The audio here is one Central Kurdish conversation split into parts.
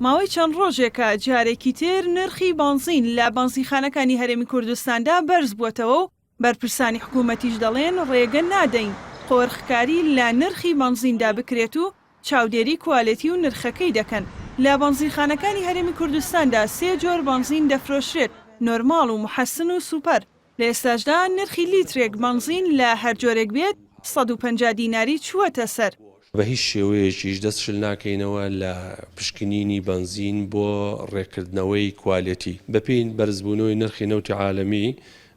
ماوەی چەند ڕۆژێکە جارێکی تر نرخی بنزین لە بەنزینخانەکانی هەرێمی کوردستاندا بەرز بووەتەوە و بەرپرسانی حکوومەتیش دەڵێن ڕێگە نادەین قۆرخکاری لە نرخی بنزیندا بکرێت و چاودێری کوالێتی و نرخەکەی دەکەن. لە بەنزینخانەکانی هەرێمی کوردستاندا 3 جۆر بنزین دەفرۆشرێت، نۆرماڵ و محەسن و سوپەر. لە ئێستاشدا نرخی لیترێک بنزین لە هەر جۆرێک بێت 150 دیناری چووەتە سەر. بە هیچ شێوەیەکیش دەستشل ناکەینەوە لە پشکنینی بنزین بۆ ڕێکردنەوەی کوالێتی. بەپێی بەرزبوونەوەی نرخی نەوتی عالەمی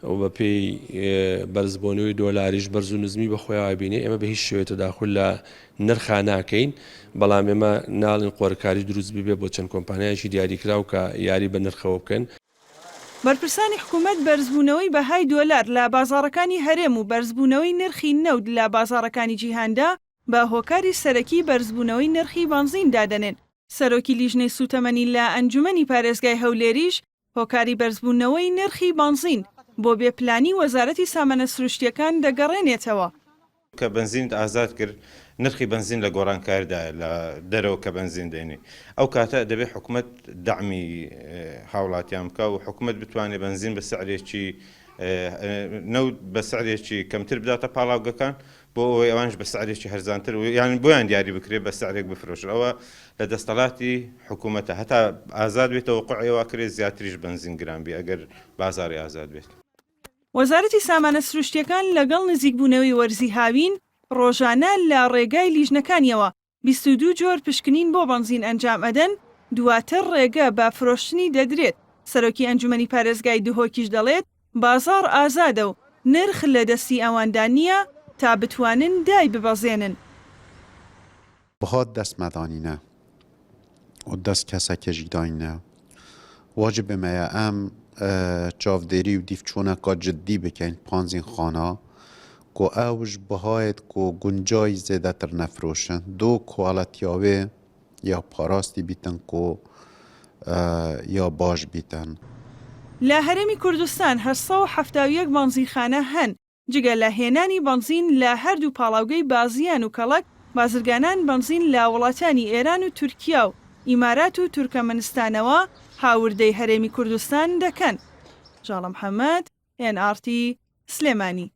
و بەپێی بەرزبوونەوەی دۆلاریش بەرز و نزمی بەخۆیەوە بینێ ئێمە بە هیچ شێوەیە تەداخل لە نرخا ناکەین، بەڵام ئێمە ناڵین قۆرکاری دروست ببێ بۆ چەند کۆمپانیایەکی دیاریکراو کە یاری بە نرخەوە بکەن. بەرپرسانی حکوومەت بەرزبوونەوەی بەهای دۆلار لە بازاڕەکانی هەرێم و بەرزبوونەوەی نرخی نەود لە بازاڕەکانی جیهاندا بە هۆکاری سەرەکی بەرزبوونەوەی نرخی بنزین دادەنێن. سەرۆکی لیژنەی سوتەمەنی لە ئەنجومەنی پارێزگای هەولێریش هۆکاری بەرزبوونەوەی نرخی بنزین بۆ بێپلانی وەزارەتی سامانە سروشتیەکان دەگەڕێنێتەوە. کە بنزین ئازاد کرد نرخی بنزین لە گۆڕانکاریدا لە دەرەوە کە بنزین دێنێ ئەو کاتە دەبێت حکوومەت دعمی هاوڵاتیان بکە و حکوومەت بتوانێت بنزین بە سعرێکی نەود بە سعرێکی کەمتر بداتە پاڵاوگەکان بۆ ئەوەی ئەوانش بە سعرێکی هەرزانتر و یان بۆیان دیاری بکرێت بە سعرێک بفرۆشن. ئەوە لە دەستەڵاتی حکوومەتە هەتا ئازاد بێتەوە قوعیەوە کرێت زیاتریش بنزین گرانبی ئەگەر بازاری ئازاد بێت. وەزارەتی سامانە سروشتیەکان لەگەڵ نزیکبوونەوەی وەرزی هاوین ڕۆژانە لە ڕێگای لیژنەکانیەوە 22 جۆر پشکنین بۆ بنزین ئەنجام ئەدەن، دواتر ڕێگە بە فرۆشتنی دەدرێت. سەرۆکی ئەنجومەنی پارێزگای دهۆکیش دەڵێت بازار ئازادە و نرخ لە دەستی ئەواندا نییە تا بتوانن دای ببەزێنن. بخواد دەست مەدانینە و دەست کەسەکەژی داینە واجبەمەیە ئەم چاودێری و دیفچۆنەکە جدی بکەین بانزینخانە کو ئەوش بەهایەت کو گونجای زێدەتر نەفرۆشن دو کوالەتیاوێ یا پاراستی بیتن کو یا باش بیتن. لە هەرێمی کوردستان 871 بنزینخانە هەن. جگە لە هێنانی بنزین لە هەردوو پاڵاوگەی بازیان و کەڵک، بازرگانان بنزین لە وڵاتانی ئێران و تورکیا و ئیمارات و تورکەمەنستانەوە هاوردەی هەرێمی کوردستان دەکەن. ژاڵە محەممەد، NRT سلێمانی.